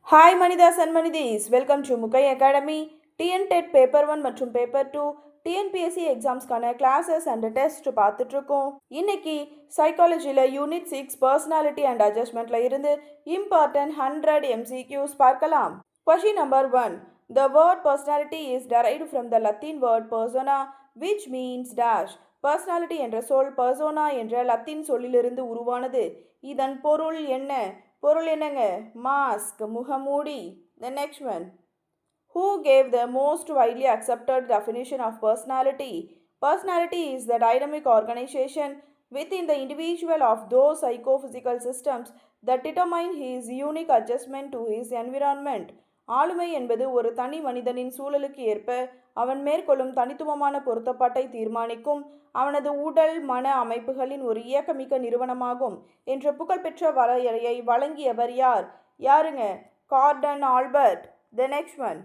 Hi Manidas and Manidis, welcome to Mukai Academy. TN paper 1 மற்றும் paper 2 TNPSC எக்ஸாம்ஸ்க்கான classes and test பார்த்துட்டு இருக்கோம். இன்னைக்கு சைக்காலஜியில் யூனிட் 6 பர்சனாலிட்டி அண்ட் அட்ஜஸ்ட்மெண்ட்ல இருந்து இம்பார்ட்டன்ட் 100 MCQs பார்க்கலாம். Question number 1. The word personality is derived from the Latin word persona which means dash. Personality என்ற சொல் persona என்ற லத்தீன் சொல்லிலிருந்து உருவானது. இதன் பொருள் என்ன? பொருள் என்னங்க? மாஸ்க், முகமூடி. The next one. Who gave the most widely accepted definition of personality? Personality is the dynamic organization within the individual of those psychophysical systems that determine his unique adjustment to his environment. ஆளுமை என்பது ஒரு தனி மனிதனின் சூழலுக்கு ஏற்ப அவன் மேற்கொள்ளும் தனித்துவமான பொருத்தப்பாட்டை தீர்மானிக்கும் அவனது உடல் மன அமைப்புகளின் ஒரு இயக்கமிக்க நிறுவனமாகும் என்ற புகழ்பெற்ற வரையறையை வழங்கியவர் யார்? யாருங்க? Garden Albert. The next one.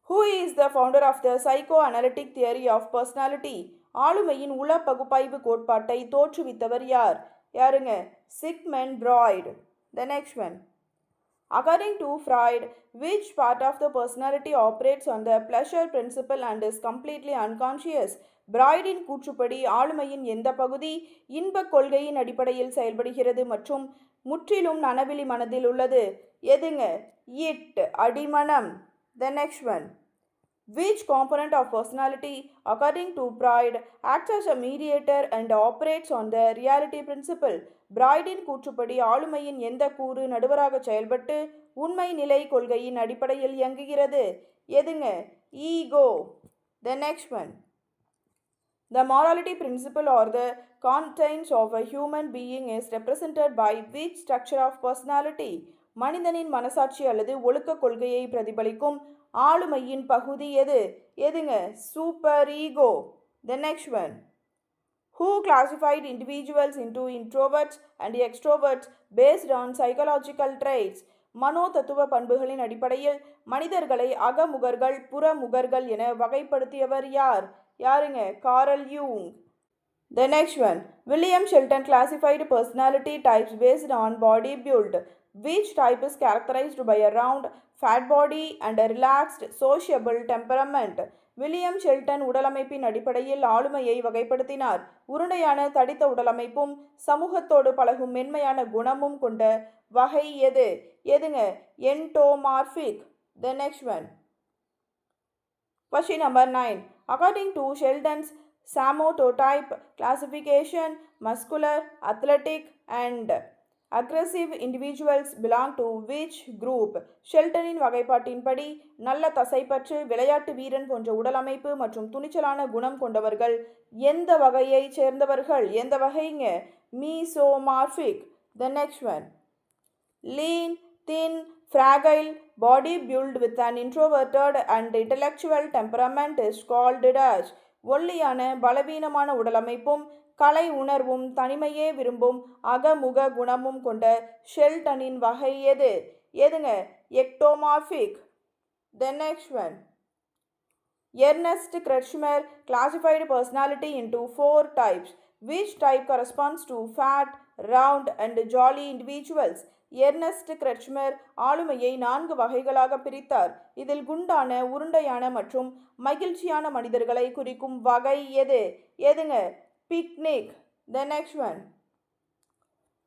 Who is the founder of the psychoanalytic theory of personality? ஆளுமையின் உள பகுப்பாய்வு கோட்பாட்டை தோற்றுவித்தவர் யார்? யாருங்க? Sigmund Freud. The next one. According to Freud, which part of the personality operates on the pleasure principle and is completely unconscious? பிராய்டின் கூற்றுப்படி ஆளுமையின் எந்த பகுதி இன்பக் கொள்கையின் அடிப்படையில் செயல்படுகிறது மற்றும் முற்றிலும் நனவிலி மனதில் உள்ளது? எதுங்க? It, அடிமனம். The next one. Which component of personality, according to Freud, acts as a mediator and operates on the reality principle? பிராய்டின் கூற்றுப்படி ஆளுமையின் எந்த கூறு நடுவராக செயல்பட்டு உண்மை நிலை கொள்கையின் அடிப்படையில் இயங்குகிறது? எதுங்க? Ego. The next one. The morality principle or the contents of a human being is represented by which structure of personality? மனிதனின் மனசாட்சி அல்லது ஒழுக்க கொள்கையை பிரதிபலிக்கும் ஆளுமையின் பகுதி எது? எதுங்க? Super ego. The next one. Who classified individuals into introverts and extroverts based on psychological traits? மனோ தத்துவ பண்புகளின் அடிப்படையில் மனிதர்களை அகமுகர்கள் புறமுகர்கள் என வகைப்படுத்தியவர் யார்? யாருங்க? காரல் யூங். The next one. William Shelton classified personality types based on body build. Which type is characterized by a round, fat body and a relaxed, sociable temperament? William Sheldon உடலமைப்பின் அடிப்படையில் ஆளுமையை வகைப்படுத்தினார். உருண்டையான தடித்த உடலமைப்பும் சமூகத்தோடு பழகும் மென்மையான குணமும் கொண்ட வகை எது? எதுங்க? என்டோமார்பிக். The next one. Question number 9. According to Sheldon's Samotype classification, muscular, athletic and aggressive individuals belong to which group? ஷெல்டனின் வகைப்பாட்டின்படி நல்ல தசைப்பற்று, விளையாட்டு வீரன் போன்ற உடலமைப்பு மற்றும் துணிச்சலான குணம் கொண்டவர்கள் எந்த வகையை சேர்ந்தவர்கள்? எந்த வகைங்க? மீசோமார்பிக். The next one. Lean, thin, fragile body built with an introverted and intellectual temperament is called dash. ஒல்லியான பலவீனமான உடலமைப்பும் கலை உணர்வும் தனிமையே விரும்பும் அகமுக குணமும் கொண்ட ஷெல்டனின் வகை எது? எதுங்க? எக்டோமார்பிக். The next one. Ernest Kretschmer classified personality into 4 types. Which type corresponds to fat, round and jolly individuals? Ernest Kretschmer ஆளுமையை 4 வகைகளாக பிரித்தார். இதில் குண்டான, உருண்டையான மற்றும் மகிழ்ச்சியான மனிதர்களை குறிக்கும் வகை எது? எதுங்க? Picnic. The next one.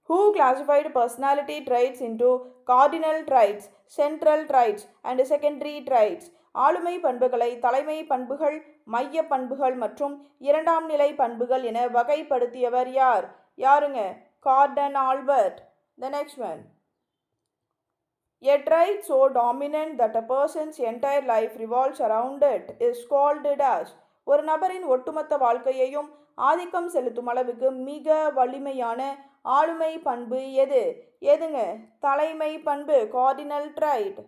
Who classified personality traits into cardinal traits, central traits and secondary traits? ஆளுமை பண்புகளை தலைமை பண்புகள், மைய பண்புகள் மற்றும் இரண்டாம் நிலை பண்புகள் என வகைப்படுத்தியவர் யார்? யாருங்க? Garden Albert. The next one. A trait so dominant that a person's entire life revolves around it is called dash. ஒரு நபரின் ஒட்டுமொத்த வாழ்க்கையையும் ஆதிக்கம் செலுத்தும் அளவுக்கு மிக வலிமையான ஆளுமை பண்பு எது? எதுங்க? தலைமை பண்பு, cardinal trait.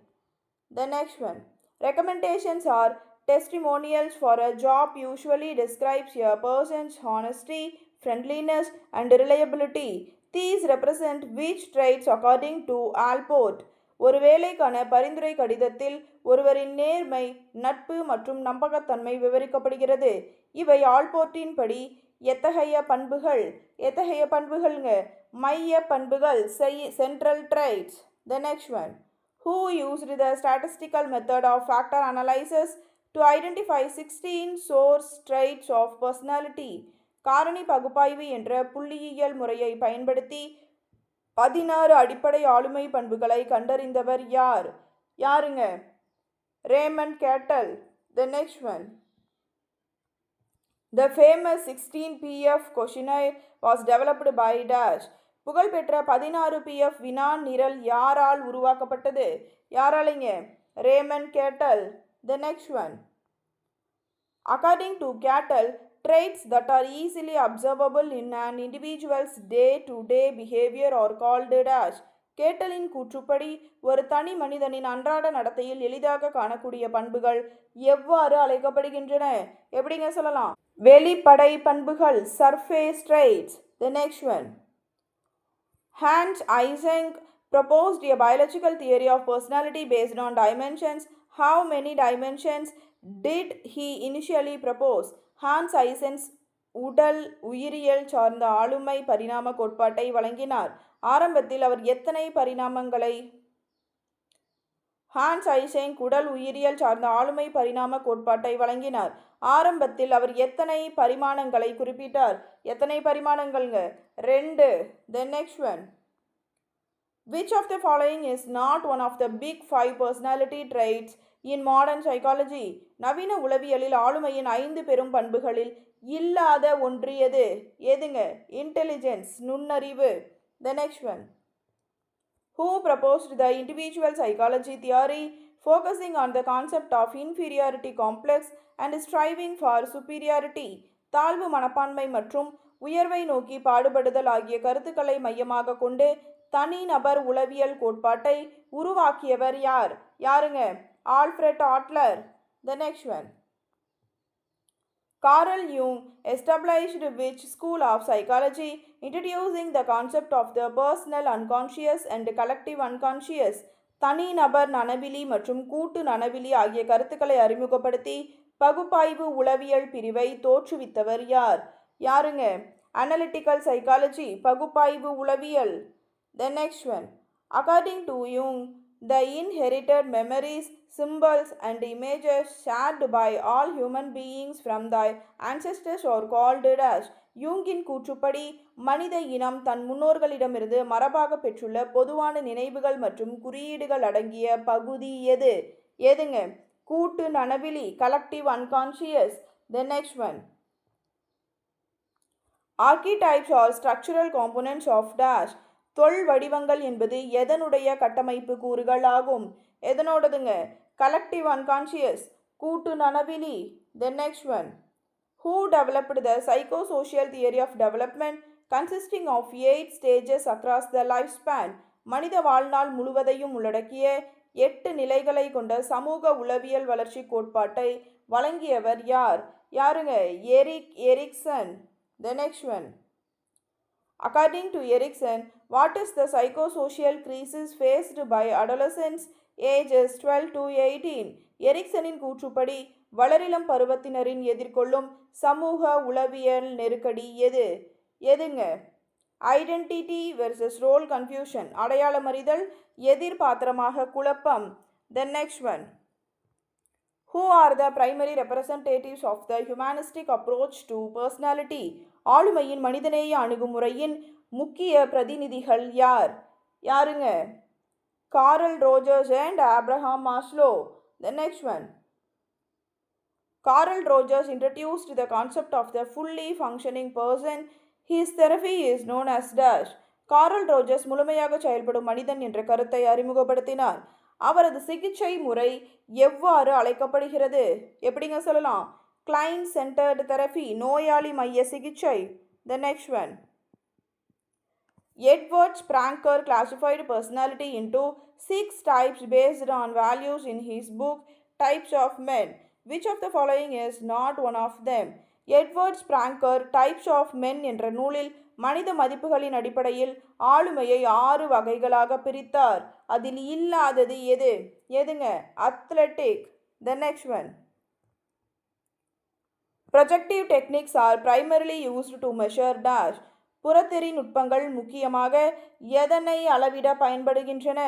The next one. Recommendations are testimonials for a job usually describes a person's honesty, friendliness and reliability. These represent which traits according to Allport? ஒரு வேலைக்கான பரிந்துரை கடிதத்தில் ஒருவரின் நேர்மை, நட்பு மற்றும் நம்பகத்தன்மை விவரிக்கப்படுகிறது. இவை ஆல்போர்ட்டின் படி எத்தகைய பண்புகள்? எத்தகைய பண்புகள்ங்க? மைய பண்புகள், central traits. The next one. Who used the statistical method of factor analysis to identify 16 source traits of personality? காரணி பகுப்பாய்வு என்ற புள்ளியியல் முறையை பயன்படுத்தி 16 அடிப்படை ஆளுமை பண்புகளை கண்டறிந்தவர் யார்? யாருங்க? ரேமண்ட் கேட்டல். The next one. The famous 16PF questionnaire was developed by Dash. புகழ்பெற்ற 16PF வினா நிரல் யாரால் உருவாக்கப்பட்டது? யாராலைங்க? ரேமண்ட் கேட்டல். The next one. According to Cattell, traits that are easily observable in an individual's day-to-day behavior are called dash. கேட்டலின் கூற்றுப்படி ஒரு தனி மனிதனின் அன்றாட நடத்தையில் எளிதாக காணக்கூடிய பண்புகள் எவ்வாறு அழைக்கப்படுகின்றன? எப்படிங்க சொல்லலாம்? வெளிப்படை பண்புகள், surface traits. The next one. Hans Eysenck proposed a biological theory of personality based on dimensions. How many dimensions did he initially propose? Hans Eysenck உடல் உயிரியல் சார்ந்த ஆளுமை பரிணாம கோட்பாட்டை வழங்கினார். ஆரம்பத்தில் அவர் எத்தனை பரிணாமங்களை? ஹான்ஸ் ஐசென்க் உடல் உயிரியல் சார்ந்த ஆளுமை பரிணாம கோட்பாட்டை வழங்கினார். ஆரம்பத்தில் அவர் எத்தனை பரிமாணங்களை குறிப்பிட்டார்? எத்தனை பரிமாணங்கள்ங்க? 2. The next one. Which of the following is not one of the big 5 personality traits in modern psychology? நவீன உளவியலில் ஆளுமையின் 5 பெரும் பண்புகளில் இல்லாத ஒன்று எது? எதுங்க? இன்டெலிஜென்ஸ், நுண்ணறிவு. The next one. Who proposed the individual psychology theory focusing on the concept of inferiority complex and striving for superiority? தாழ்வு மனப்பான்மை மற்றும் உயர்வை நோக்கி பாடுபடுதல் ஆகிய கருத்துக்களை மையமாக கொண்டு தனிநபர் உளவியல் கோட்பாட்டை உருவாக்கியவர் யார்? யாருங்க? Alfred Adler. The next one. Carl Jung established which school of psychology, introducing the concept of the personal unconscious and collective unconscious? தனிநபர் நனவிலி மற்றும் கூட்டு நனவிலி ஆகிய கருத்துக்களை அறிமுகப்படுத்தி பகுப்பாய்வு உளவியல் பிரிவை தோற்றுவித்தவர் யார்? யாருங்க? அனலிட்டிக்கல் சைக்காலஜி, பகுப்பாய்வு உளவியல். The next one. According to Jung, the inherited memories, symbols and images shared by all human beings from their ancestors are called dash. யூங்கின் கூற்றுப்படி மனித இனம் தன் முன்னோர்களிடமிருந்து மரபாக பெற்றுள்ள பொதுவான நினைவுகள் மற்றும் குறியீடுகள் அடங்கிய பகுதி எது? எதுங்க? கூட்டு நனவிலி, collective unconscious. The next one. Archetypes are structural components of dash. தொல் வடிவங்கள் என்பது எதனுடைய கட்டமைப்பு கூறுகள் ஆகும்? எதனோடதுங்க? கலெக்டிவ் அன்கான்ஷியஸ், கூட்டு நனவிலி. The next one. Who developed the psychosocial theory of development consisting of 8 stages across the lifespan? மனித வாழ்நாள் முழுவதையும் உள்ளடக்கிய 8 நிலைகளை கொண்ட சமூக உளவியல் வளர்ச்சி கோட்பாட்டை வழங்கியவர் யார்? யாருங்க? Ericsson. The next one. According to Erikson, what is the psychosocial crisis faced by adolescents ages 12 to 18? எரிக்சனின் கூற்றுப்படி வளரிளம் பருவத்தினரின் எதிர்கொள்ளும் சமூக உளவியல் நெருக்கடி எது? எதுங்க? ஐடென்டிட்டி வெர்சஸ் ரோல் கன்ஃபியூஷன், அடையாளமறிதல் எதிர்பாத்திரமாக குழப்பம். The next one. Who are the primary representatives of the humanistic approach to personality? ஆளுமையின் மனிதநேய அணுகுமுறையின் முக்கிய பிரதிநிதிகள் யார்? யாருங்க? Carl Rogers and Abraham Maslow. The next one. Carl Rogers introduced the concept of the fully functioning person. His therapy is known as dash. Karl Rogers முழுமையாக செயல்படும் மனிதன் என்ற கருத்தை அறிமுகப்படுத்தினார். அவரது சிகிச்சை முறை எவ்வாறு அழைக்கப்படுகிறது? எப்படிங்க சொல்லலாம்? கிளைண்ட் சென்டர்டு தெரபி, நோயாளி மைய சிகிச்சை. The next one. Edward Spranker classified personality into 6 types based on values in his book Types of Men. Which of the following is not one of them? Eduard Spranger types of men என்ற நூலில் மனித மதிப்புகளின் அடிப்படையில் ஆளுமையை 6 வகைகளாக பிரித்தார். அதில் இல்லாதது எது? எதுங்க? Athletic. The next one. Projective techniques are primarily used to measure dash. புறத்தெறி நுட்பங்கள் முக்கியமாக எதனை அளவிட பயன்படுகின்றன?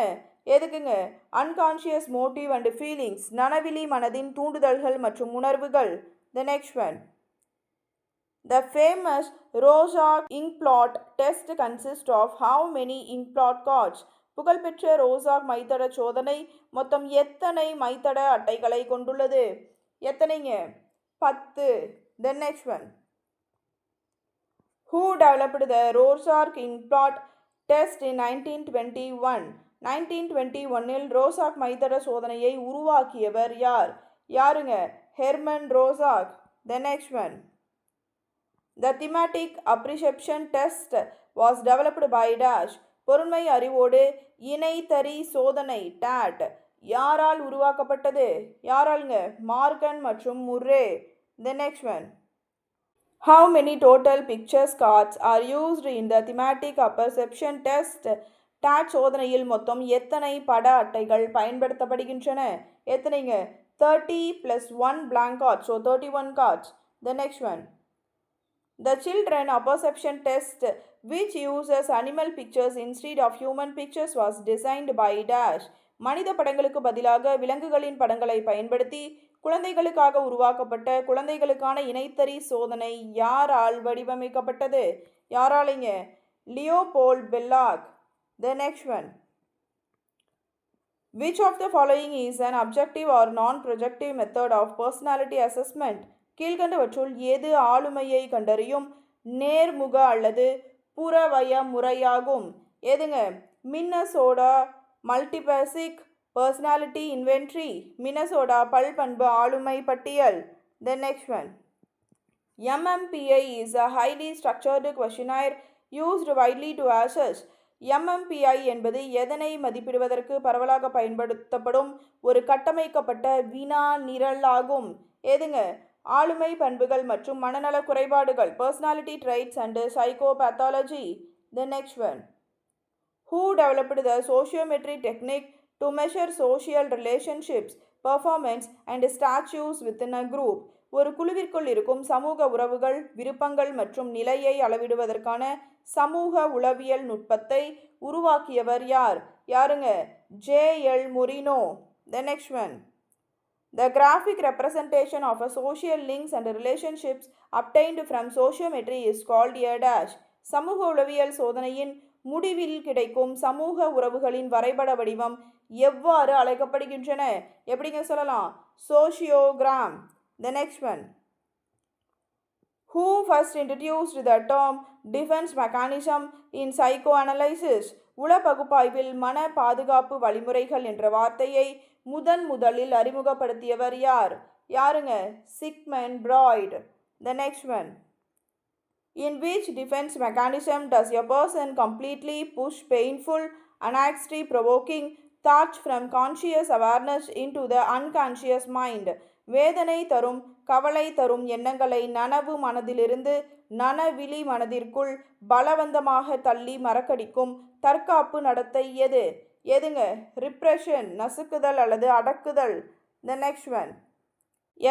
எதுக்குங்க? அன்கான்ஷியஸ் மோட்டிவ் அண்ட் ஃபீலிங்ஸ், நனவிலி மனதின் தூண்டுதல்கள் மற்றும் உணர்வுகள். The next one. The famous Rorschach ink blot test consists of how many ink blot cards? புகழ்பெற்ற ரோசாக் மைத்தட சோதனை மொத்தம் எத்தனை மைத்தட அட்டைகளை கொண்டுள்ளது? எத்தனைங்க? 10. The next one. Who developed the Rorschach ink blot test in 1921? 1921இல் ரோசாக் மைத்தட சோதனையை உருவாக்கியவர் யார்? யாருங்க? Hermann Rorschach. The next one. The thematic apperception test was developed by dash. பொருண்மை அறிவோடு இணைத்தறி சோதனை TAT யாரால் உருவாக்கப்பட்டது? யாரால்ங்க? மார்கன் மற்றும் Murray. The next one. How many total picture cards are used in the thematic apperception test? TAT சோதனையில் மொத்தம் எத்தனை பட அட்டைகள் பயன்படுத்தப்படுகின்றன? எத்தனைங்க? 30 plus 1 blank card, so 31 cards. The next one. The children apperception test, which uses animal pictures instead of human pictures, was designed by dash. மனித படங்களுக்கு பதிலாக விலங்குகளின் படங்களை பயன்படுத்தி குழந்தைகளுக்காக உருவாக்கப்பட்ட குழந்தைகளுக்கான இணைத்தறி சோதனை யாரால் வடிவமைக்கப்பட்டது? யாராலைங்க? Leopold Bellak. The next one. Which of the following is an objective or non-projective method of personality assessment? கீழ்கண்டவற்றுள் எது ஆளுமையை கண்டறியும் நேர்முக அல்லது புறவய முறையாகும்? எதுங்க? மின்னசோடா மல்டிபசிக் பர்சனாலிட்டி இன்வென்ட்ரி, மினசோடா பல்பண்பு ஆளுமை பட்டியல். The next one. MMPI is a highly structured questionnaire used widely to assess. MMPI என்பது எதனை மதிப்பிடுவதற்கு பரவலாக பயன்படுத்தப்படும் ஒரு கட்டமைக்கப்பட்ட வினா நிரல் ஆகும்? எதுங்க? ஆளுமை பண்புகள் மற்றும் மனநல குறைபாடுகள், personality traits and psychopathology. The next one. Who developed the sociometry technique to measure social relationships, performance and status within a group? ஒரு குழுவிற்குள் இருக்கும் சமூக உறவுகள், விருப்பங்கள் மற்றும் நிலையை அளவிடுவதற்கான சமூக உளவியல் நுட்பத்தை உருவாக்கியவர் யார்? யாருங்க? J.L. Morino. The next one. The graphic representation of a social links and relationships obtained from sociometry is called a dash. சமூக உளவியல் சோதனையின் முடிவில் கிடைக்கும் சமூக உறவுகளின் வரைபட வடிவம் எவ்வாறு அழைக்கப்படுகின்றன? எப்படிங்க சொல்லலாம்? சோஷியோகிராம். The next one. Who first introduced the term defense mechanism in psychoanalysis? உள பகுப்பாய்வில் மன பாதுகாப்பு வழிமுறைகள் என்ற வார்த்தையை முதலில் அறிமுகப்படுத்தியவர் யார்? யாருங்க? Sigmund பிராய்ட். The next one. In which defense mechanism does a person completely push painful, anxiety provoking thoughts from conscious awareness into the unconscious mind? வேதனை தரும் கவலை தரும் எண்ணங்களை நனவு மனதிலிருந்து நனவிழி மனதிற்குள் பலவந்தமாக தள்ளி மறக்கடிக்கும் தற்காப்பு நடத்தை எது? எதுங்க? ரிப்ரெஷன், நசுக்குதல் அல்லது அடக்குதல். The next one.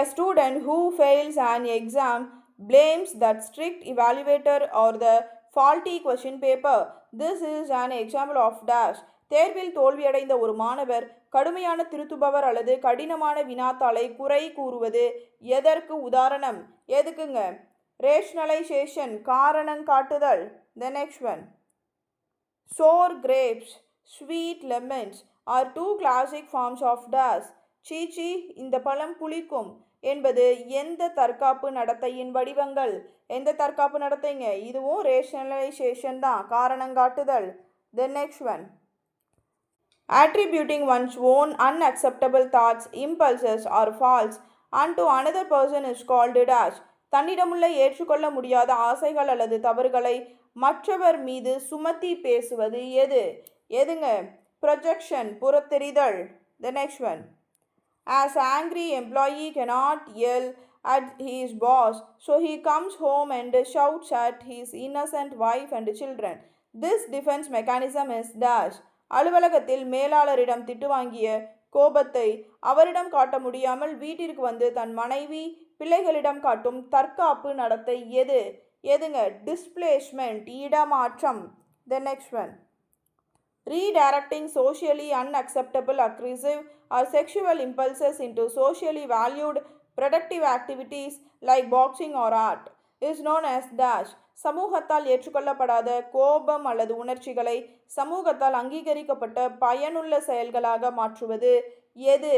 A student who fails an exam blames that strict evaluator or the faulty question paper. This is an example of dash. தேர்வில் தோல்வியடைந்த ஒரு மாணவர் கடுமையான திருத்துபவர் அல்லது கடினமான வினாத்தாளை குறை கூறுவது எதற்கு உதாரணம்? எதுக்குங்க? ரேஷனலைசேஷன், காரணம் காட்டுதல். The next one. Sour grapes, sweet lemons are two classic forms of dash. சீச்சி, இந்த பழம் புளிக்கும் என்பது எந்த தற்காப்பு நடத்தையின் வடிவங்கள்? எந்த தற்காப்பு நடத்தைங்க? இதுவும் ரேஷனலைசேஷன் தான், காரணம் காட்டுதல். The next one. Attributing one's own unacceptable thoughts, impulses or faults unto another person is called dash. தன்னிடமுள்ள ஏற்றுக்கொள்ள முடியாத ஆசைகள் அல்லது தவறுகளை மற்றவர் மீது சுமத்தி பேசுவது எது? எதுங்க? Projection, புறத்தெறிதல். The next one. As angry employee cannot yell at his boss, so he comes home and shouts at his innocent wife and children. This defense mechanism is dash. அலுவலகத்தில் மேலாளரிடம் திட்டு வாங்கிய கோபத்தை அவரிடம் காட்ட முடியாமல் வீட்டிற்கு வந்து தன் மனைவி பிள்ளைகளிடம் காட்டும் தற்காப்பு நடத்தை எது? எதுங்க டிஸ்பிளேஸ்மெண்ட் இடமாற்றம். The next one. Redirecting socially unacceptable, aggressive, or sexual impulses into socially valued productive activities like boxing or art is known as dash. சமூகத்தால் ஏற்றுக்கொள்ளப்படாத கோபம் அல்லது உணர்ச்சிகளை சமூகத்தால் அங்கீகரிக்கப்பட்ட பயனுள்ள செயல்களாக மாற்றுவது எது?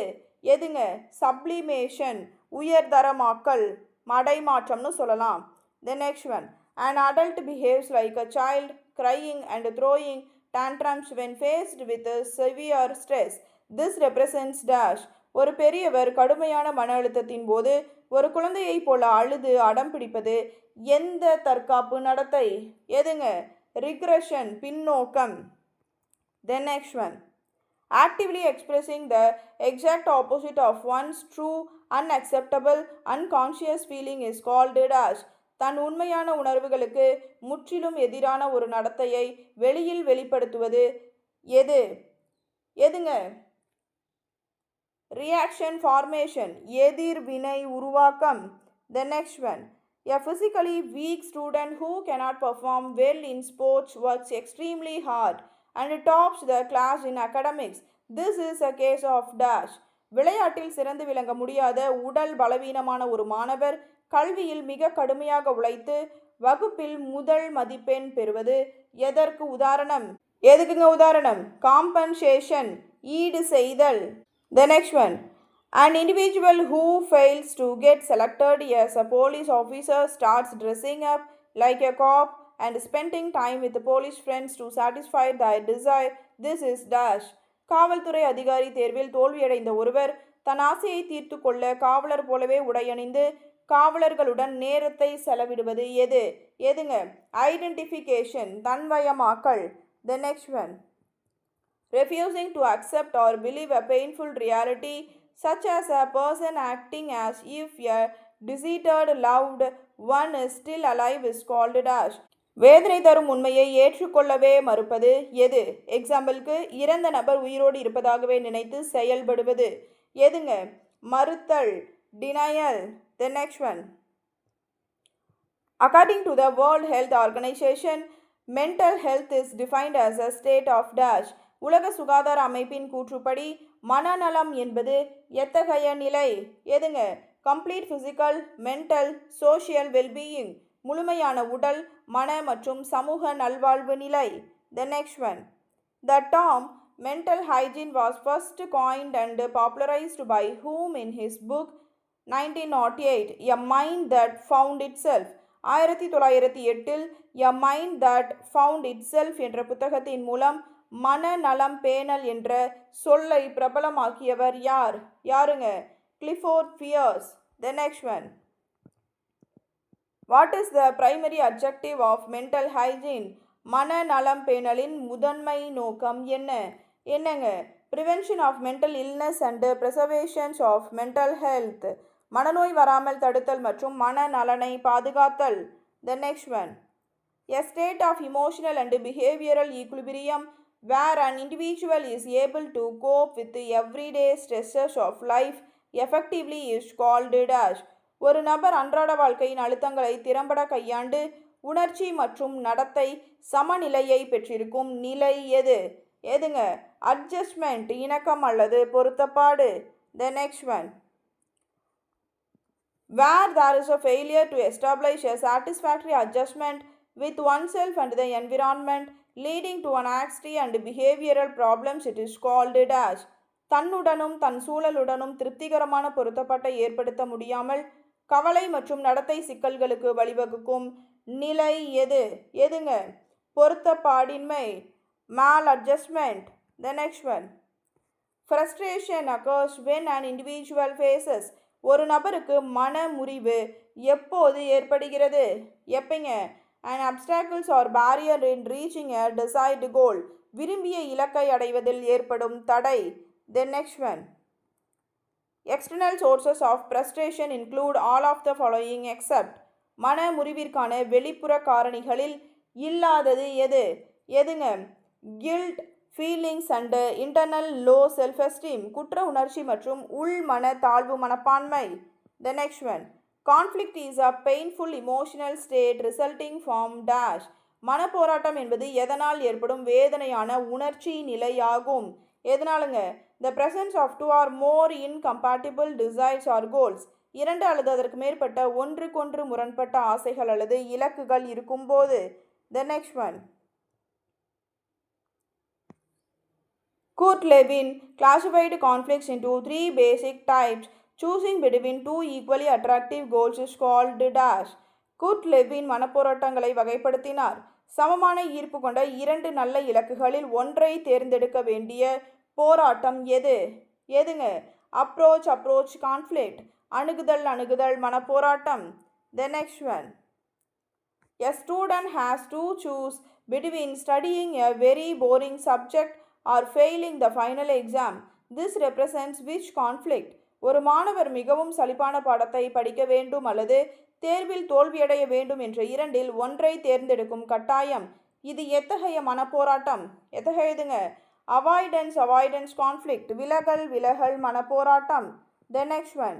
எதுங்க சப்ளிமேஷன் உயர்தரமாக்கல் மடைமாற்றம்னு சொல்லலாம். The next one. An adult behaves like a child, crying and throwing tantrums when faced with a severe stress. This represents dash. ஒரு பெரியவர் கடுமையான மன அழுத்தத்தின் போது ஒரு குழந்தையைப் போல அழுது அடம் பிடிப்பது எந்த தற்காப்பு நடத்தை? எதுங்க regression பின்னோக்கம். The next one. Actively expressing the exact opposite of one's true, unacceptable, unconscious feeling is called dash. தன் உண்மையான உணர்வுகளுக்கு முற்றிலும் எதிரான ஒரு நடத்தையை வெளியில் வெளிப்படுத்துவது எது? எதுங்க ரியாக்ஷன் ஃபார்மேஷன் எதிர்வினை உருவாக்கம். The next one. A physically weak student who cannot perform well in sports works extremely hard and tops the class in academics. This is a case of dash. விளையாட்டில் சிறந்து விளங்க முடியாத உடல் பலவீனமான ஒரு மாணவர் கல்வியில் மிக கடுமையாக உழைத்து வகுப்பில் முதல் மதிப்பெண் பெறுவது எதற்கு உதாரணம்? எதுக்குங்க உதாரணம்? காம்பன்சேஷன் ஈடு செய்தல். The next one. An individual who fails to get selected as a police officer starts dressing up like a cop and spending time with the police friends to satisfy their desire. This is dash. காவல்துறை அதிகாரி தேர்வில் தோல்வியடைந்த ஒருவர் தன் ஆசையை தீர்த்து கொள்ள காவலர் போலவே உடையணிந்து காவலர்களுடன் நேரத்தை செலவிடுவது எது? எதுங்க identification தன்வயமாக்கல். The next one. Refusing to accept or believe a painful reality such as a person acting as if a deceased loved one is still alive is called dash. வேதனை தரும் உண்மையை ஏற்றுக்கொள்ளவே மறுப்பது எது? எக்ஸாம்பிளுக்கு இறந்த நபர் உயிரோடு இருப்பதாகவே நினைத்து செயல்படுவது எதுங்க மறுத்தல் denial. The next one. According to the World Health Organization, mental health is defined as a state of dash. உலக சுகாதார அமைப்பின் கூற்றுப்படி மனநலம் என்பது எத்தகைய நிலை? எதுங்க complete physical mental social wellbeing முழுமையான உடல் மன மற்றும் சமூக நல்வாழ்வு நிலை. The next one. The term mental hygiene was first coined and popularized by whom in his book 1908 A Mind That Found Itself. 1908 A Mind That Found Itself என்ற புத்தகத்தின் மூலம் மனநலம் பேணல் என்ற சொல்லை பிரபலமாக்கியவர் யார்? யாருங்க Clifford Pierce. The next one. What is the primary objective of mental hygiene? மனநலம் பேணலின் முதன்மை நோக்கம் என்ன? என்னங்க prevention of mental illness and preservation of mental health. மனநோய் வராமல் தடுத்தல் மற்றும் மனநலனை பாதுகாத்தல். The next one. A state of emotional and behavioral equilibrium where an individual is able to cope with the everyday stresses of life effectively is called dash. ஒரு நபர் அன்றாட வாழ்க்கையின் அழுத்தங்களை திறம்பட கையாண்டு உணர்ச்சி மற்றும் நடத்தை சமநிலையை பெற்றிருக்கும் நிலை எது? எதுங்க அட்ஜஸ்ட்மெண்ட் இணக்கம் அல்லது பொருத்தப்பாடு. The next one. Where there is a failure to establish a satisfactory adjustment with oneself and the environment leading to anxiety and behavioral problems it is called dash. தன்னுடனும் தன் சூழலுடனும் திருப்திகரமான பொருத்தப்பாட்டை ஏற்படுத்த முடியாமல் கவலை மற்றும் நடத்தை சிக்கல்களுக்கு வழிவகுக்கும் நிலை எது? எதுங்க பொருத்தப்பாடின்மை mal adjustment. The next one. Frustration occurs when an individual faces. ஒரு நபருக்கு மன முறிவு எப்போது ஏற்படுகிறது? எப்பங்க an obstacles or barrier in reaching a desired goal. விரும்பிய இலக்கை அடைவதில் ஏற்படும் தடை. The next one. External sources of frustration include all of the following except. மன முறிவிற்கான வெளிப்புற காரணிகளில் இல்லாதது எது? எதுங்க guilt feelings and internal low self esteem குற்ற உணர்ச்சி மற்றும் உள் மன தாழ்வு மனப்பான்மை. The next one. Conflict is a painful emotional state resulting from dash. மனப்போராட்டம் என்பது எதனால் ஏற்படும் வேதனையான உணர்ச்சி நிலையாகும். எதனாலுங்க? The presence of two or more incompatible desires or goals. இரண்டு அல்லது அதற்கு மேற்பட்ட ஒன்றுக்கொன்று முரண்பட்ட ஆசைகள் அல்லது இலக்குகள் இருக்கும்போது. த next one. Kurt Lewin classified conflicts into three basic types. Choosing between two equally attractive goals is called dash. Kurt Lewin மனப்போராட்டங்களை வகைப்படுத்தினார். சமமான ஈர்ப்பு கொண்ட இரண்டு நல்ல இலக்குகளில் ஒன்றை தேர்ந்தெடுக்க வேண்டிய போராட்டம் எதுங்க? Approach conflict. அணுகுதல் மனப்போராட்டம். The next one. A student has to choose between studying a very boring subject or failing the final exam. This represents which conflict? ஒரு மாணவர் மிகவும் சலிப்பான பாடத்தை படிக்க வேண்டும் அல்லது தேர்வில் தோல்வியடைய வேண்டும் என்ற இரண்டில் ஒன்றை தேர்ந்தெடுக்கும் கட்டாயம். இது எத்தகைய மனப்போராட்டம்? எத்தகையதுங்க? Avoidance conflict. விலகல் மனப்போராட்டம். The next one.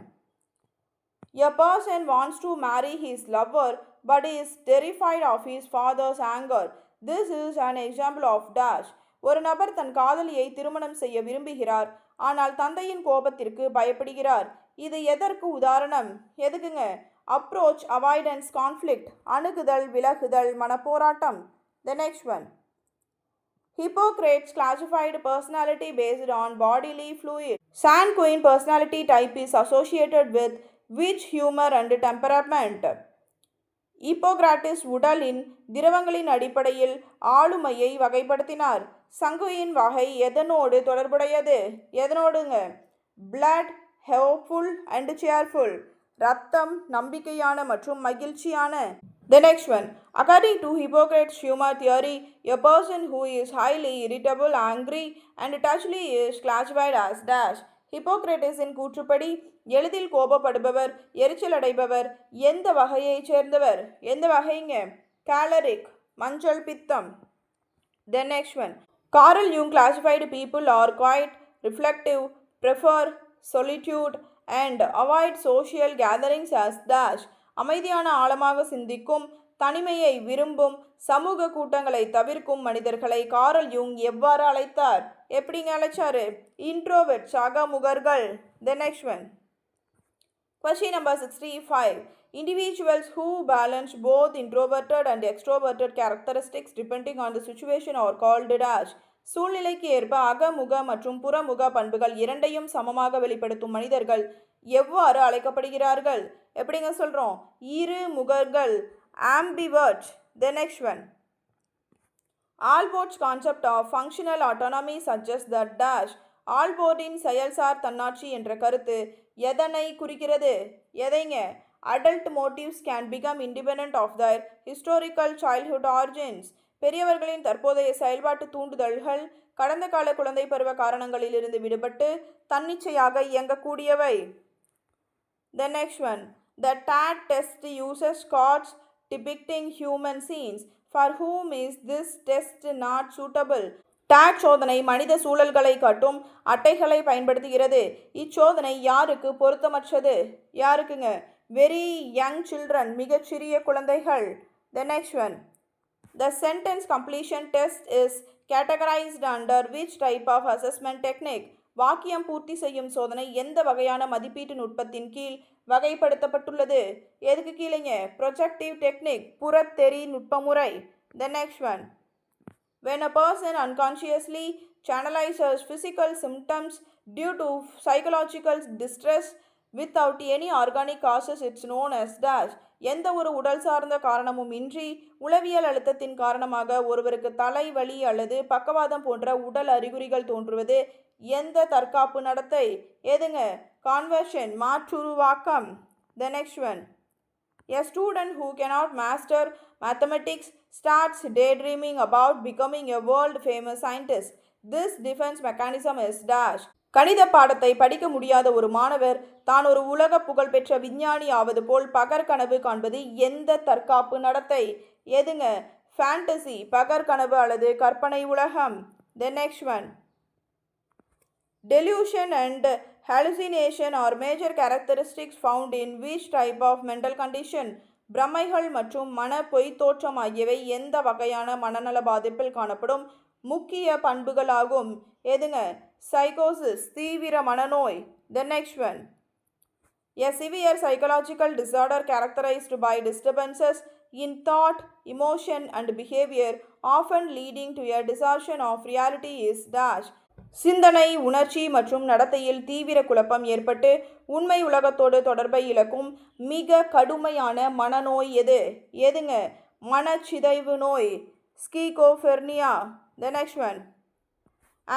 A person wants to marry his lover but is terrified of his father's anger. This is an example of dash. ஒரு நபர் தன் காதலியை திருமணம் செய்ய விரும்புகிறார், ஆனால் தந்தையின் கோபத்திற்கு பயப்படுகிறார். இது எதற்கு உதாரணம்? எதுக்குங்க? Approach avoidance conflict. விலகுதல் மனப்போராட்டம். The next one. Hippocrates classified personality based on bodily fluid. Sanguine personality type is associated with which humor and temperament? Hippocrates உடலின் திரவங்களின் அடிப்படையில் ஆளுமையை வகைப்படுத்தினார். சங்குயின் வகை எதனோடு தொடர்புடையது? எதனோடுங்க? Blood, hopeful and cheerful. ரத்தம், நம்பிக்கையான மற்றும் மகிழ்ச்சியான. The next one. According to Hippocrates' humor theory, a person who is highly irritable, angry and touchy is classified as dash. ஹிப்போக்ரேட்டஸின் கூற்றுப்படி எளிதில் கோபப்படுபவர், எரிச்சல் அடைபவர் எந்த வகையைச் சேர்ந்தவர்? எந்த வகைங்க? காலரிக், மஞ்சள் பித்தம். The next one. Carl Jung classified people are quiet, reflective, prefer solitude and avoid social gatherings as dash. அமைதியான ஆழமாக சிந்திக்கும், தனிமையை விரும்பும், சமூக கூட்டங்களை தவிர்க்கும் மனிதர்களை காரல் யூங் எவ்வாறு அழைத்தார்? எப்படிங்க அழைச்சாரு? இன்ட்ரோவெர்ட்ஸ், அகமுகர்கள். The next one. Question number 65. Individuals who balance both introverted and extroverted characteristics depending on the situation are called dash. சூழ்நிலைக்கு ஏற்ப அகமுக மற்றும் புறமுக பண்புகள் இரண்டையும் சமமாக வெளிப்படுத்தும் மனிதர்கள் எவ்வாறு அழைக்கப்படுகிறார்கள்? எப்படிங்க சொல்கிறோம்? இரு முகர்கள், ambivert. The next one. Alport's concept of functional autonomy suggests that dash. ஆல்போர்டின் செயல்சார் தன்னாட்சி என்ற கருத்து எதனை குறிக்கிறது? எதைங்க? Adult motives can become independent of their historical childhood origins. பெரியவர்களின் தற்போதைய செயல்பாட்டு தூண்டுதல்கள் கடந்த கால குழந்தை பருவ காரணங்களிலிருந்து விடுபட்டு தன்னிச்சையாக இயங்கக்கூடியவை. The next one. The TAT test uses cards depicting human scenes. For whom is this test not suitable? Dot சோதனை மனித சூழல்களை காட்டும் அட்டைகளை பயன்படுத்துகிறது. இச்சோதனை யாருக்கு பொருத்தமற்றது? யாருக்குங்க? வெரி யங் சில்ட்ரன், மிகச்சிறிய குழந்தைகள். The next one. The sentence completion test is categorized under which type of assessment technique? வாக்கியம் பூர்த்தி செய்யும் சோதனை எந்த வகையான மதிப்பீட்டு நுட்பத்தின் கீழ் வகைப்படுத்தப்பட்டுள்ளது? எதுக்கு கீழேங்க? ப்ரொஜெக்டிவ் டெக்னிக், புறத்தெறி நுட்பமுறை. The next one. When a person unconsciously channelizes physical symptoms due to psychological distress without any organic causes, it's known as dash. எந்த ஒரு உடல் சார்ந்த காரணமும் இன்றி உளவியல் அழுத்தத்தின் காரணமாக ஒருவருக்கு தலைவலி அல்லது பக்கவாதம் போன்ற உடல் அறிகுறிகள் தோன்றுவது எந்த தற்காப்பு நடத்தை? எதுங்க? Conversion, மாற்றுருவாக்கம். The next one. A student who cannot master mathematics starts daydreaming about becoming a world famous scientist. This defense mechanism is dash. கணித பாடத்தை படிக்க முடியாத ஒரு மாணவர் தான் ஒரு உலக புகழ்பெற்ற விஞ்ஞானி ஆவது போல் பகற்கனவு காண்பது எந்த தற்காப்பு நடத்தை? எதுங்க? ஃபேண்டசி, பகற்கனவு அல்லது கற்பனை உலகம். The next one. Delusion and hallucination are major characteristics found in which type of mental condition? பிரமைகள் மற்றும் மன பொய்த்தோற்றம் ஆகியவை எந்த வகையான மனநல பாதிப்பில் காணப்படும் முக்கிய பண்புகளாகும்? எதுங்க? சைக்கோசிஸ், தீவிர மனநோய். The next one. A severe psychological disorder characterized by disturbances in thought, emotion and behavior, often leading to a distortion of reality is dash. சிந்தனை, உணர்ச்சி மற்றும் நடத்தையில் தீவிர குழப்பம் ஏற்பட்டு உண்மை உலகத்தோடு தொடர்பை இழக்கும் மிக கடுமையான மனநோய் எது? எதுங்க? மனச்சிதைவு நோய், ஸ்கீசோஃப்ரெனியா. The next one.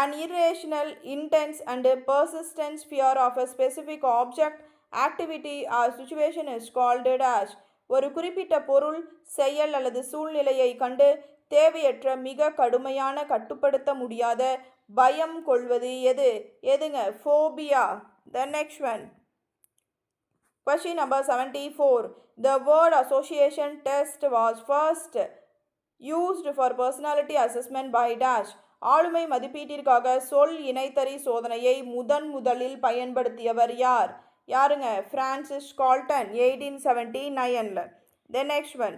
An irrational, intense and persistent fear of a specific object, activity or situation is called dash. ஒரு குறிப்பிட்ட பொருள், செயல் அல்லது சூழ்நிலையை கண்டு தேவையற்ற மிக கடுமையான கட்டுப்படுத்த முடியாத பயம் கொள்வது எது? எதுங்க? Phobia. The next one. Question number 74. The word association test was first used for personality assessment by dash. ஆளுமை மதிப்பீட்டிற்காக சொல் இணைத்தறி சோதனையை முதலில் பயன்படுத்தியவர் யார்? யாருங்க? Francis Galton, 1879. The next one.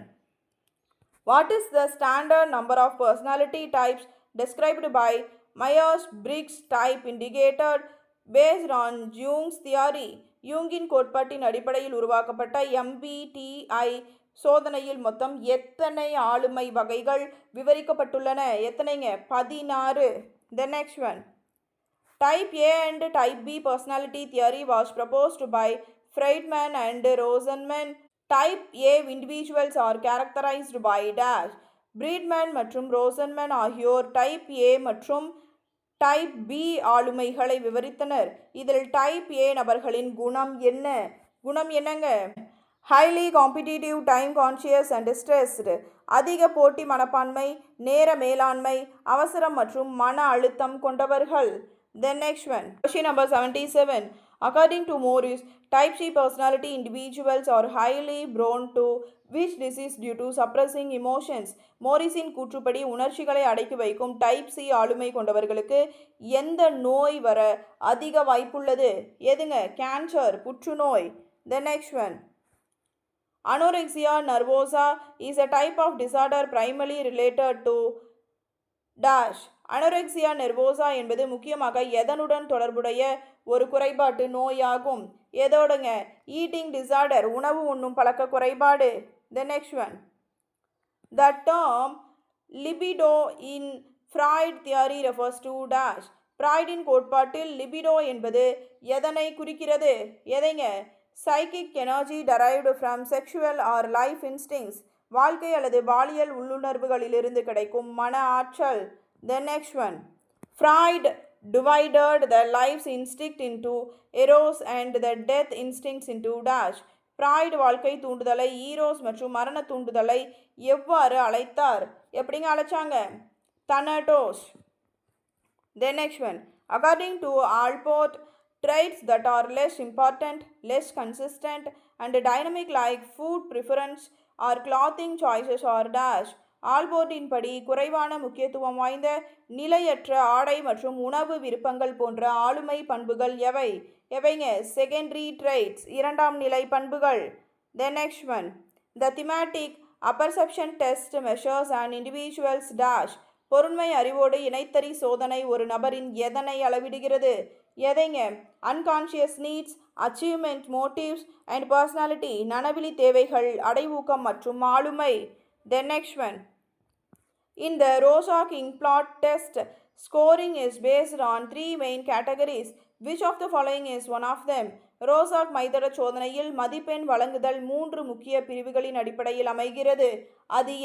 What is the standard number of personality types described by Myers-Briggs type indicator based on Jung's theory? யூங்கின் கோட்பாட்டின் அடிப்படையில் உருவாக்கப்பட்ட MBTI சோதனையில் மொத்தம் எத்தனை ஆளுமை வகைகள் விவரிக்கப்பட்டுள்ளன? எத்தனைங்க? 16. The next one. Type A and Type B personality theory was proposed by Friedman and Rosenman. Type A individuals are characterized by dash. Friedman மற்றும் ரோசன்மேன் ஆகியோர் டைப் A மற்றும் டைப் B ஆளுமைகளை விவரித்தனர். இதில் டைப் A நபர்களின் குணம் என்ன? என்னங்க? Highly competitive, time conscious and stressed. அதிக போட்டி மனப்பான்மை, நேர மேலாண்மை, அவசரம் மற்றும் மன அழுத்தம் கொண்டவர்கள். The next one. Question number 77. According to Morris, type C personality individuals are highly prone to which disease due to suppressing emotions? மோரிஸின் கூற்றுப்படி உணர்ச்சிகளை அடக்கி வைக்கும் டைப் சி ஆளுமை கொண்டவர்களுக்கு எந்த நோய் வர அதிக வாய்ப்புள்ளது? எதுங்க? கேன்சர், புற்றுநோய். The next one. Anorexia nervosa is a type of disorder primarily related to dash. Anorexia nervosa என்பது முக்கியமாக எதனுடன் தொடர்புடைய ஒரு குறைபாட்டு நோயாகும்? எதோடுங்க? ஈட்டிங் டிசார்டர், உணவு உண்ணும் பழக்க குறைபாடு. The next one. The term libido in Freud theory refers to dash. ஃப்ராய்டின் கோட்பாட்டில் லிபிடோ என்பது எதனை குறிக்கிறது? எதைங்க? Psychic energy derived from sexual or life instincts. வாழ்க்கை அல்லது பாலியல் உள்ளுணர்வுகளிலிருந்து கிடைக்கும் மன ஆற்றல். The next one. Freud divided the life's instinct into eros and the death instincts into dash. Freud வாழ்க்கை தூண்டுதலை ஈரோஸ் மற்றும் மரண தூண்டுதலை எவ்வாறு அழைத்தார்? எப்படிங்க அழைச்சாங்க? தனடோஸ். The next one. According to Allport, traits that are less important, less consistent and dynamic like food preference or clothing choices or dash. ஆல்போர்ட்டின் படி குறைவான முக்கியத்துவம் வாய்ந்த நிலையற்ற ஆடை மற்றும் உணவு விருப்பங்கள் போன்ற ஆளுமை பண்புகள் எவைங்க? செகண்டரி ட்ரைட்ஸ், இரண்டாம் நிலை பண்புகள். The next one. The thematic apperception test measures an individual's dash. பொருண்மை அறிவோடு இணைத்தறி சோதனை ஒரு நபரின் எதனை அளவிடுகிறது? எதைங்க? Unconscious needs, achievement motives and personality, நனவிலி தேவைகள், அடைவூக்கம் மற்றும் ஆளுமை. The next one. In the Rorschach-Inkblot test, scoring is based on three main categories. Which of the following is one of them? Rorschach மைதட சோதனையில் மதிப்பெண் வழங்குதல் மூன்று முக்கிய பிரிவுகளின் அடிப்படையில் அமைகிறது. அது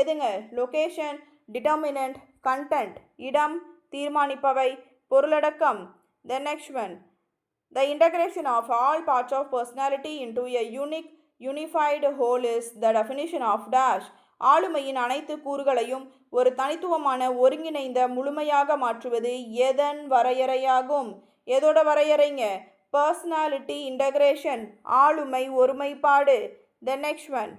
எதுங்க? லொகேஷன், டிட்டர்மினன்ட், கண்டென்ட், இடம், தீர்மானிப்பவை, பொருளடக்கம். The next one. The integration of all parts of personality into a unified whole is the definition of dash. ஆளுமையின் அனைத்து கூறுகளையும் ஒரு தனித்துவமான ஒருங்கிணைந்த முழுமையாக மாற்றுவது எதன் வரையறையாகும்? எதோட வரையறைங்க? பர்சனாலிட்டி இன்டகிரேஷன், ஆளுமை ஒருமைப்பாடு. The next one.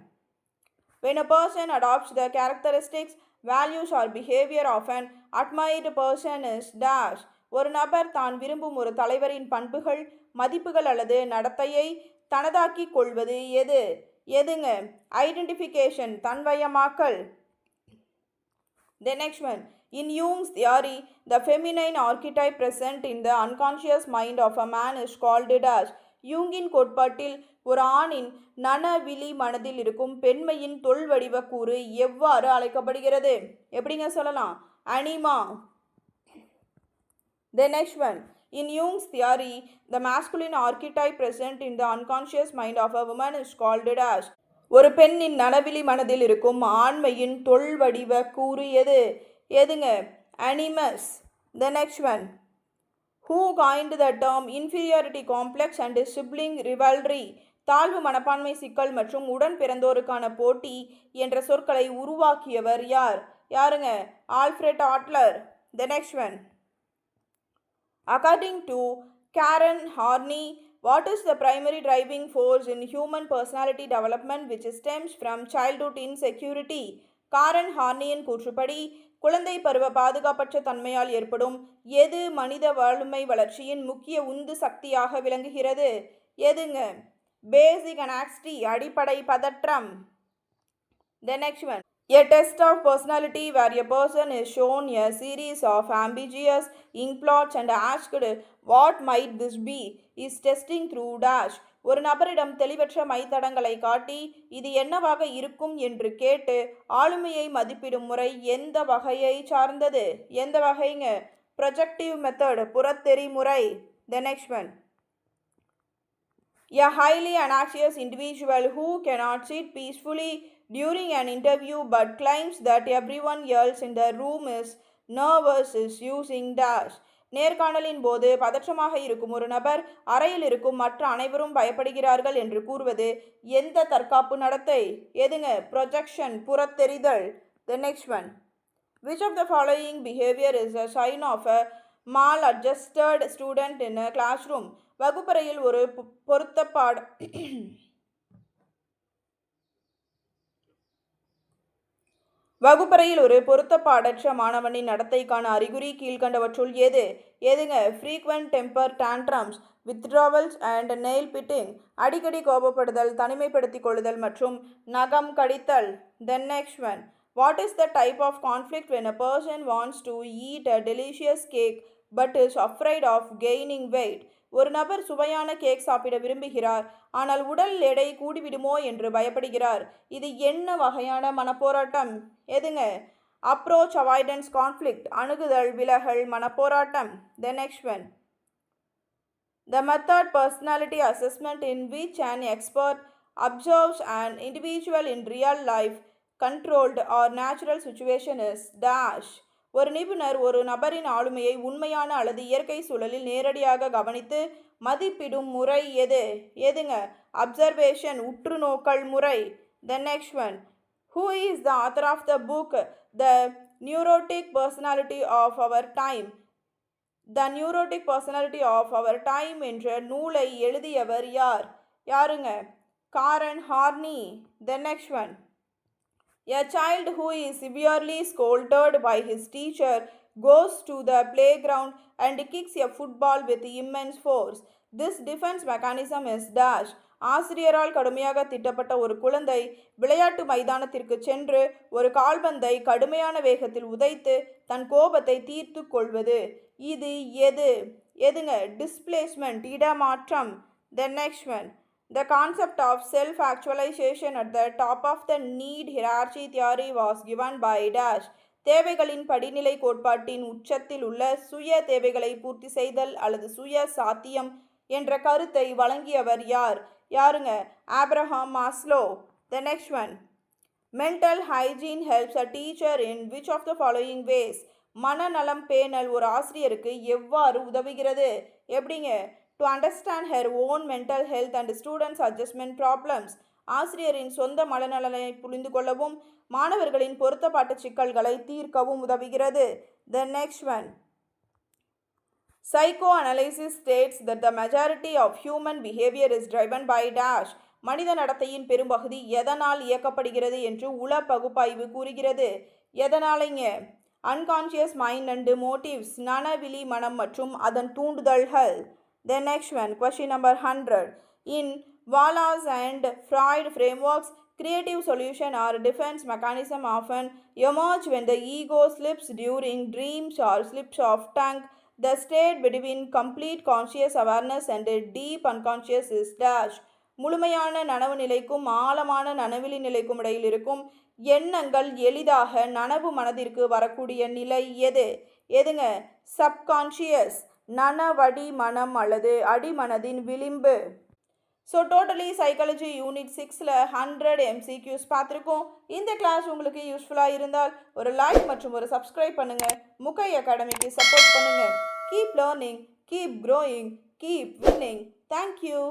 When a person adopts the characteristics, values or behavior of an admired person is dash. ஒரு நபர் தான் விரும்பும் ஒரு தலைவரின் பண்புகள், மதிப்புகள் அல்லது நடத்தையை தனதாக்கிக் கொள்வது எது? எதுங்க? Identification, தன்வயமாக்கல். The next one. In Jung's theory, the feminine archetype present in the unconscious mind of a man is called dash. யூங்கின் கோட்பாட்டில் ஒரு ஆணின் நனவிழி மனதில் இருக்கும் பெண்மையின் தொல்வடிவ கூறு எவ்வாறு அழைக்கப்படுகிறது? எப்படிங்க சொல்லலாம்? அனிமா. The next one. In Jung's theory, the masculine archetype present in the unconscious mind of a woman is called dash. ஒரு பெண்ணின் நனவிழி மனதில் இருக்கும் ஆண்மையின் தொல்வடிவ கூறு எது? எதுங்க? Animus. The next one. Who coined the term inferiority complex and sibling rivalry? தாழ்வு மனப்பான்மை சிக்கல் மற்றும் உடன் பிறந்தோருக்கான போட்டி என்ற சொற்களை உருவாக்கியவர் யார்? யாருங்க? Alfred Adler. The next one. According to Karen Horney, what is the primary driving force in human personality development which stems from childhood insecurity? காரன் ஹார்னியின் கூற்றுப்படி குழந்தை பருவ பாதுகாப்பற்ற தன்மையால் ஏற்படும் எது மனித வலிமை வளர்ச்சியின் முக்கிய உந்து சக்தியாக விளங்குகிறது? எதுங்க? பேசிக் அனாக்ஸ்டி, அடிப்படை பதற்றம். The next one. A test of personality where a person is shown a series of ambiguous ink plots and asked what might this be is testing through dash. ஒரு நபரிடம் தெளிவற்ற மைத்தடங்களை காட்டி இது என்னவாக இருக்கும் என்று கேட்டு ஆளுமையை மதிப்பிடும் முறை எந்த வகையை சார்ந்தது? எந்த வகைங்க? ப்ரொஜெக்டிவ் மெத்தட், புறத்தெறி முறை. The next one. A highly anxious individual who cannot sit peacefully during an interview but claims that everyone else in the room is nervous is using dash. நேர்காணலின் போது பதற்றமாக இருக்கும் ஒரு நபர் அறையில் இருக்கும் மற்ற அனைவரும் பயப்படுகிறார்கள் என்று கூறுவது எந்த தற்காப்பு நடத்தை? எதுங்க? Projection, புறத்தெறிதல். The next one. Which of the following behavior is a sign of a maladjusted student in a classroom? வகுப்பறையில் ஒரு பொருத்தப்பாடற்ற மாணவனின் நடத்தைக்கான அறிகுறி கீழ்கண்டவற்றுள் எது? எதுங்க? Frequent temper tantrums, withdrawals and nail biting, அடிக்கடி கோபப்படுதல், தனிமைப்படுத்திக் கொள்ளுதல் மற்றும் நகம் கடித்தல். The next one. What is the type of conflict when a person wants to eat a delicious cake but is afraid of gaining weight? ஒரு நபர் சுவையான cake சாப்பிட விரும்புகிறார், ஆனால் உடல் எடை கூடிவிடுமோ என்று பயப்படுகிறார். இது என்ன வகையான மனப்போராட்டம்? எதுங்க? அப்ரோச் அவாய்டன்ஸ் கான்ஃப்ளிக்ட், அணுகுதல் விலகல் மனப்போராட்டம். The next one. The method personality assessment in which an expert observes an individual in real life, controlled or natural situation is dash. ஒரு நிபுணர் ஒரு நபரின் ஆளுமையை உண்மையான அல்லது இயற்கை சூழலில் நேரடியாக கவனித்து மதிப்பிடும் முறை எது? எதுங்க? அப்சர்வேஷன், உற்று நோக்கல் முறை. The next one. Who is the author of the book The Neurotic Personality of Our Time? The Neurotic Personality of Our Time என்ற நூலை எழுதியவர் யார்? யாருங்க? காரன் horny. The next one. A child who is severely scolded by his teacher goes to the playground and kicks a football with immense force. This defense mechanism is dash. ஆசிரியரால் கடுமையாக திட்டப்பட்ட ஒரு குழந்தை விளையாட்டு மைதானத்திற்கு சென்று ஒரு கால்பந்தை கடுமையான வேகத்தில் உதைத்து தன் கோபத்தை தீர்த்து கொள்வது. இது எது? எதுங்க? டிஸ்பிளேஸ்மெண்ட், இடமாற்றம். The next one. The concept of self-actualization at the top of the need hierarchy theory was given by dash. தேவைகளின் படிநிலை கோட்பாட்டின் உச்சத்தில் உள்ள சுய தேவைகளை பூர்த்தி செய்தல் அல்லது சுய சாத்தியம் என்ற கருத்தை வழங்கியவர் யார்? யாருங்க? Abraham Maslow. The next one. Mental hygiene helps a teacher in which of the following ways? மனநலம் பேணல் ஒரு ஆசிரியருக்கு எவ்வாறு உதவுகிறது? எப்படிங்க? To understand her own mental health and students' adjustment problems. ஆசிரியரின் சொந்த மனநலனை புரிந்து கொள்ளவும் மாணவர்களின் பொருத்தப்பாட்டு சிக்கல்களை தீர்க்கவும் உதவுகிறது. The next one. Psychoanalysis states that the majority of human behavior is driven by dash. மனித நடத்தையின் பெரும்பகுதி எதனால் இயக்கப்படுகிறது என்று உள பகுப்பாய்வு கூறுகிறது. எதனாலங்க? unconscious mind and motives, நனவிலி மனம் மற்றும் அதன் தூண்டுதல்கள். The next one, question number 100. In Wallace and Freud frameworks, creative solution or defense mechanism often emerge when the ego slips during dreams or slips of tongue. The state between complete conscious awareness and deep unconscious is dash. முழுமையான நனவு நிலைக்கும் ஆழமான நனவிலி நிலைக்கும் இடையில் இருக்கும் எண்ணங்கள் எளிதாக நனவு மனதிற்கு வரக்கூடிய நிலை எதுங்க? சப்கான்ஷியஸ், நனவடி மனம் அல்லது அடிமனதின் விளிம்பு. ஸோ டோட்டலி சைக்காலஜி யூனிட் 6ல் 100 MCQs பார்த்துருக்கோம். இந்த கிளாஸ் உங்களுக்கு யூஸ்ஃபுல்லாக இருந்தால் ஒரு லைக் மற்றும் ஒரு சப்ஸ்கிரைப் பண்ணுங்கள். முகை அகாடமிக்கு சப்போர்ட் பண்ணுங்கள். Keep learning, keep growing, keep winning. Thank you.